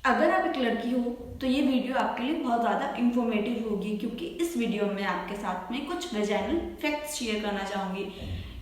अगर आप एक लड़की हो तो ये वीडियो आपके लिए बहुत ज़्यादा इंफॉर्मेटिव होगी, क्योंकि इस वीडियो में आपके साथ में कुछ वेजाइनल फैक्ट्स शेयर करना चाहूँगी।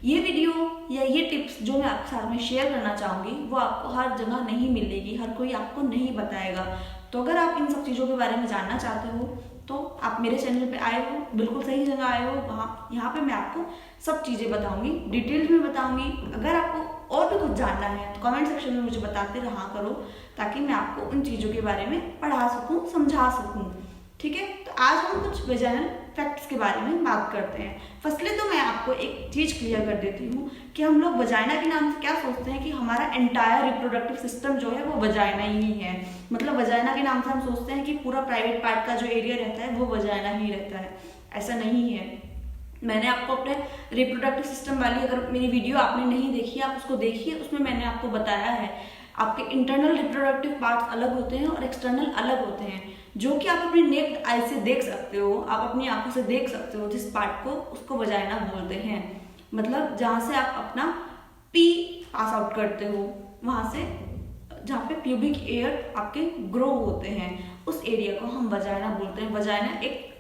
ये वीडियो या ये टिप्स जो मैं आपके साथ में शेयर करना चाहूँगी वो आपको हर जगह नहीं मिलेगी, हर कोई आपको नहीं बताएगा। तो अगर आप इन सब चीज़ों के बारे में जानना चाहते हो तो आप मेरे चैनल पे आए हो, बिल्कुल सही जगह आए हो। वहाँ यहाँ पे मैं आपको सब चीज़ें बताऊँगी, डिटेल्स में बताऊँगी। अगर आपको और भी कुछ जानना है तो कमेंट सेक्शन में मुझे बताते रहा करो, ताकि मैं आपको उन चीज़ों के बारे में पढ़ा सकूँ, समझा सकूँ। ठीक है, तो आज हम कुछ वेजाइनल फैक्ट्स के बारे में बात करते हैं। फर्स्टली तो मैं आपको एक चीज़ क्लियर कर देती हूँ कि हम लोग वजाइना के नाम से क्या सोचते हैं कि हमारा एंटायर रिप्रोडक्टिव सिस्टम जो है वो वजाइना ही है। मतलब वजाइना के नाम से हम सोचते हैं कि पूरा प्राइवेट पार्ट का जो एरिया रहता है वो वजाइना ही रहता है। ऐसा नहीं है। मैंने आपको अपने रिप्रोडक्टिव सिस्टम वाली अगर मेरी वीडियो आपने नहीं देखी, आप उसको देखिए, उसमें मैंने आपको बताया है आपके इंटरनल रिप्रोडक्टिव पार्ट्स अलग होते हैं और एक्सटर्नल अलग होते हैं, जो कि आप अपनी नेक्ड आई से देख सकते हो, आप अपनी आंखों से देख सकते हो। जिस पार्ट को उसको वजाइना बोलते हैं। मतलब जहाँ से आप अपना पी पास आउट करते हो, वहाँ से जहाँ पे प्यूबिक एयर आपके ग्रो होते हैं, उस एरिया को हम वजाइना बोलते हैं। वजाइना एक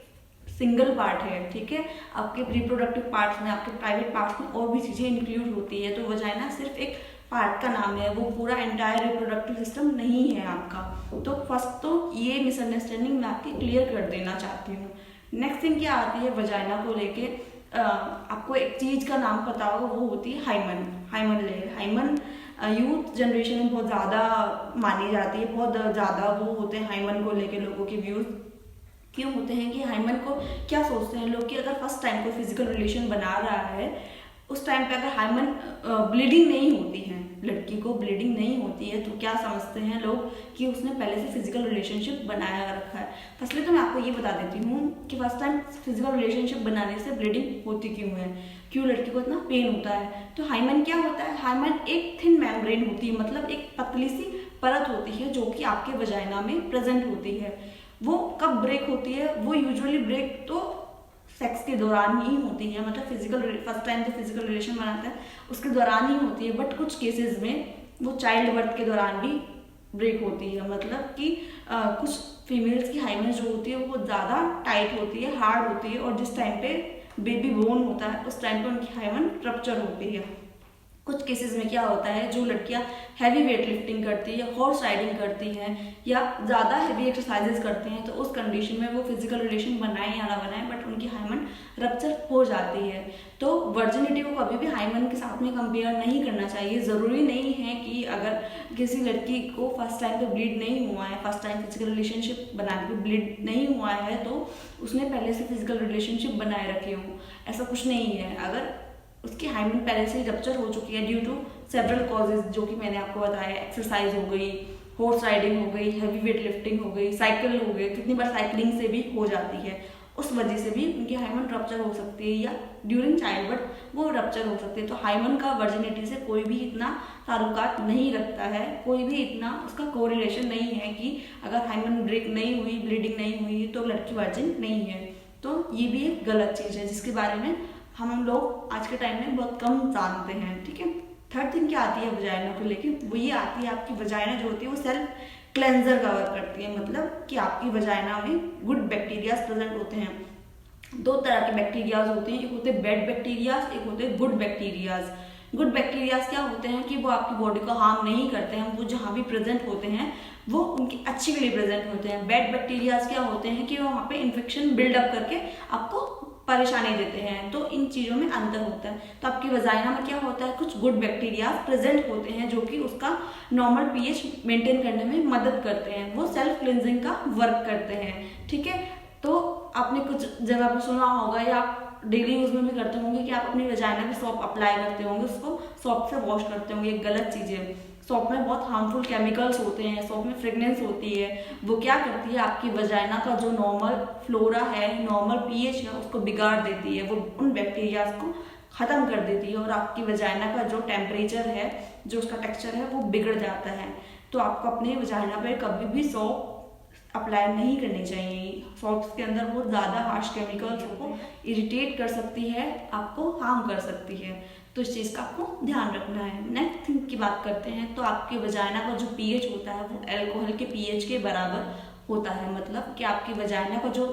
सिंगल पार्ट है। ठीक है, आपके रिप्रोडक्टिव पार्ट्स में, आपके प्राइवेट पार्ट्स में और भी चीज़ें इंक्लूड होती है। तो वजाइना सिर्फ एक पार्ट का नाम है, वो पूरा एंटायर रिप्रोडक्टिव सिस्टम नहीं है आपका। तो फर्स्ट तो ये मिसअंडरस्टैंडिंग मैं आपकी क्लियर कर देना चाहती हूँ। नेक्स्ट थिंग क्या आती है वजाइना को लेके, आपको एक चीज़ का नाम पता होगा, वो होती है hymen. Hymen layer, hymen youth generation में बहुत ज़्यादा मानी जाती है, बहुत ज़्यादा वो होते हैं हाइमन को लेके लोगों के व्यूज़। क्यों होते हैं कि हाइमन को क्या सोचते हैं लोग कि अगर फर्स्ट टाइम कोई फिजिकल रिलेशन बना रहा है, उस टाइम पे अगर हाइमन ब्लीडिंग नहीं होती है, लड़की को ब्लीडिंग नहीं होती है, तो क्या समझते हैं लोग कि उसने पहले से फिजिकल रिलेशनशिप बनाया रखा है। फर्स्टली तो मैं आपको ये बता देती हूँ कि फर्स्ट टाइम फिजिकल रिलेशनशिप बनाने से ब्लीडिंग होती क्यों है, क्यों लड़की को इतना पेन होता है। तो हाइमन क्या होता है, हाइमन एक थिन मेम्ब्रेन होती है, मतलब एक पतली सी परत होती है जो कि आपके वजाइना में प्रेजेंट होती है। वो कब ब्रेक होती है, वो यूजुअली ब्रेक तो सेक्स के दौरान ही होती है, मतलब फिजिकल फर्स्ट टाइम जो फिजिकल रिलेशन बनाता है उसके दौरान ही होती है। बट कुछ केसेस में वो चाइल्ड बर्थ के दौरान भी ब्रेक होती है। मतलब कि कुछ फीमेल्स की हाइमन जो होती है वो ज़्यादा टाइट होती है, हार्ड होती है, और जिस टाइम पे बेबी बोर्न होता है उस टाइम पे उनकी हाइमन रप्चर होती है। कुछ केसेस में क्या होता है, जो लड़कियां हैवी वेट लिफ्टिंग करती है या हॉर्स राइडिंग करती हैं या ज़्यादा हैवी एक्सरसाइजेस करती हैं, तो उस कंडीशन में वो फिजिकल रिलेशन बनाए या ना बनाए बट उनकी हाइमन रप्चर हो जाती है। तो वर्जिनिटी को कभी भी हाइमन के साथ में कंपेयर नहीं करना चाहिए। ज़रूरी नहीं है कि अगर किसी लड़की को फर्स्ट टाइम पे ब्लीड नहीं हुआ है, फर्स्ट टाइम फिजिकल रिलेशनशिप बनाने पे ब्लीड नहीं हुआ है तो उसने पहले से फिजिकल रिलेशनशिप बनाए रखे हो, ऐसा कुछ नहीं है। अगर उसकी हाइमन पहले से रप्चर हो चुकी है ड्यू टू सेवरल कॉजेज, जो कि मैंने आपको बताया, एक्सरसाइज हो गई, हॉर्स राइडिंग हो गई, हैवी वेट लिफ्टिंग हो गई, साइकिल हो गई, कितनी बार साइकिलिंग से भी हो जाती है, उस वजह से भी उनकी हाइमन रप्चर हो सकती है, या ड्यूरिंग चाइल्ड बर्थ वो रप्चर हो सकती है। तो हाइमन का वर्जिनिटी से कोई भी इतना ताल्लुकात नहीं रखता है, कोई भी इतना उसका कोरिलेशन नहीं है कि अगर हाइमन ब्रेक नहीं हुई, ब्लीडिंग नहीं हुई तो लड़की वर्जिन नहीं है। तो ये भी एक गलत चीज़ है जिसके बारे में हम लोग आज के टाइम में बहुत कम जानते हैं। ठीक है, थर्ड थिंग क्या आती है वजाइना को लेके, वो ये आती है आपकी वजाइना जो होती है वो सेल्फ क्लेंजर का वर्क करती है। मतलब कि आपकी वजाइना में गुड बैक्टीरियाज प्रेजेंट होते हैं। दो तरह के बैक्टीरियाज होते हैं, एक होते हैं बैड बैक्टीरियाज, एक होते हैं गुड बैक्टीरियाज। गुड बैक्टीरियाज क्या होते हैं कि वो आपकी बॉडी को हार्म नहीं करते हैं, वो जहाँ भी प्रेजेंट होते हैं वो उनकी अच्छी के लिए प्रेजेंट होते हैं। बैड बैक्टीरियाज क्या होते हैं कि वो वहाँ पे इन्फेक्शन बिल्डअप करके आपको परेशानी देते हैं। तो इन चीज़ों में अंतर होता है। तो आपकी वजाइना में क्या होता है, कुछ गुड बैक्टीरिया प्रेजेंट होते हैं जो कि उसका नॉर्मल पीएच मेंटेन करने में मदद करते हैं, वो सेल्फ क्लिनजिंग का वर्क करते हैं। ठीक है, तो आपने कुछ जगह पर सुना होगा या आप डेली यूज में भी करते होंगे कि आप अपनी वजाइना पे सॉप अप्लाई करते होंगे, उसको सॉप से वॉश करते होंगे। ये गलत चीज़ है। सॉप में बहुत हार्मफुल केमिकल्स होते हैं, सॉप में फ्रेगनेंस होती है, वो क्या करती है आपकी वजाइना का जो नॉर्मल फ्लोरा है, नॉर्मल पीएच है, उसको बिगाड़ देती है, वो उन बैक्टीरियाज को खत्म कर देती है और आपकी वजाइना का जो टेम्परेचर है, जो उसका टेक्सचर है वो बिगड़ जाता है। तो आपको अपने वजाइना पर कभी भी सॉप अप्लाई नहीं करनी चाहिए। सॉप्स के अंदर बहुत ज़्यादा हार्श केमिकल्स को इरिटेट कर सकती है, आपको हार्म कर सकती है। तो इस चीज़ का आपको ध्यान रखना है। नेक्स्ट थिंग की बात करते हैं, तो आपके वजाइना का जो पीएच होता है वो अल्कोहल के पीएच के बराबर होता है। मतलब कि आपकी वजाइना का जो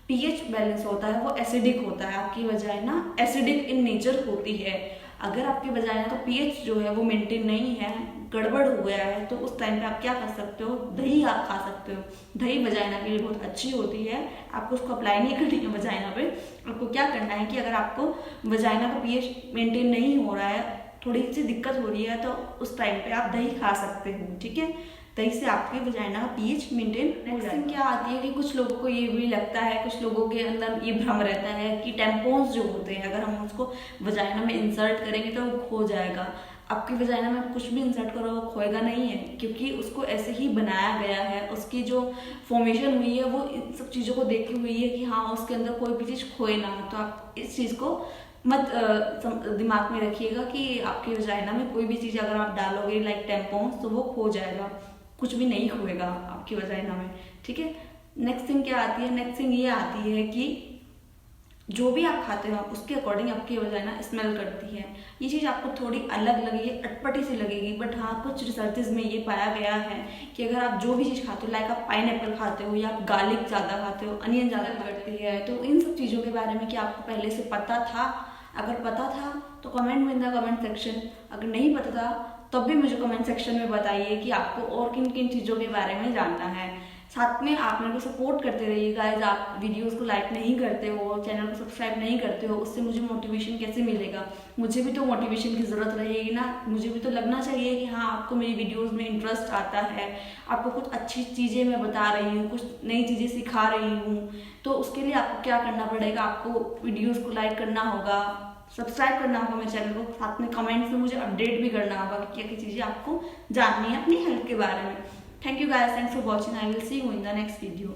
पीएच बैलेंस होता है वो एसिडिक होता है। आपकी वजाइना एसिडिक इन नेचर होती है। अगर आपकी वजाइना का पीएच जो है वो मेंटेन नहीं है, गड़बड़ हो गया है, तो उस टाइम पे आप क्या कर सकते हो, दही आप खा सकते हो। दही वजाइना के लिए बहुत अच्छी होती है। आपको उसको अप्लाई नहीं करनी है वजाइना पे। आपको क्या करना है कि अगर आपको वजाइना का पीएच मेंटेन नहीं हो रहा है, थोड़ी सी दिक्कत हो रही है, तो उस टाइम पे आप दही खा सकते हो। ठीक है, दही से आपके वजाइना का पीएच मेंटेन हो जाएगा। नेक्स्ट क्या आती है कि कुछ लोगों को ये भी लगता है, कुछ लोगों के अंदर ये भ्रम रहता है कि टेम्पोन्स जो होते हैं अगर हम उसको वजाइना में इंसर्ट करेंगे तो वो खो जाएगा। आपकी वजाइना में कुछ भी इंसर्ट करो वो खोएगा नहीं है, क्योंकि उसको ऐसे ही बनाया गया है। उसकी जो फॉर्मेशन हुई है वो इन सब चीज़ों को देख के हुई है कि हाँ उसके अंदर कोई भी चीज़ खोए ना। तो आप इस चीज़ को मत दिमाग में रखिएगा कि आपकी वजाइना में कोई भी चीज़ अगर आप डालोगे लाइक टेम्पोन्स तो वो खो जाएगा, कुछ भी नहीं खोएगा आपकी वजाइना में। ठीक है, नेक्स्ट थिंग क्या आती है, नेक्स्ट थिंग ये आती है कि जो भी आप खाते हो उसके अकॉर्डिंग आपकी वजाइना स्मेल करती है। ये चीज़ आपको थोड़ी अलग लगेगी, अटपटी सी लगेगी, बट हाँ कुछ रिसर्चेज में ये पाया गया है कि अगर आप जो भी चीज़ खाते हो, लाइक आप पाइनएप्पल खाते हो या आप गार्लिक ज़्यादा खाते हो, अनियन ज़्यादा करती है, तो इन सब चीज़ों के बारे में क्या आपको पहले से पता था? अगर पता था तो कमेंट में इन द कमेंट सेक्शन, अगर नहीं पता था तब भी मुझे कमेंट सेक्शन में बताइए कि आपको और किन किन चीज़ों के बारे में जानना है। साथ में आप मेरे को सपोर्ट करते रहिए गाइस। आप वीडियोस को लाइक नहीं करते हो, चैनल को सब्सक्राइब नहीं करते हो, उससे मुझे मोटिवेशन कैसे मिलेगा? मुझे भी तो मोटिवेशन की ज़रूरत रहेगी ना। मुझे भी तो लगना चाहिए कि हाँ आपको मेरी वीडियोस में इंटरेस्ट आता है, आपको कुछ अच्छी चीज़ें मैं बता रही हूँ, कुछ नई चीज़ें सिखा रही हूँ। तो उसके लिए आपको क्या करना पड़ेगा, आपको वीडियोज़ को लाइक करना होगा, सब्सक्राइब करना होगा मेरे चैनल को, साथ में कमेंट्स में मुझे अपडेट भी करना होगा कि क्या क्या चीज़ें आपको जाननी है अपनी हेल्थ के बारे में। Thank you guys, thanks for watching. I will see you in the next video.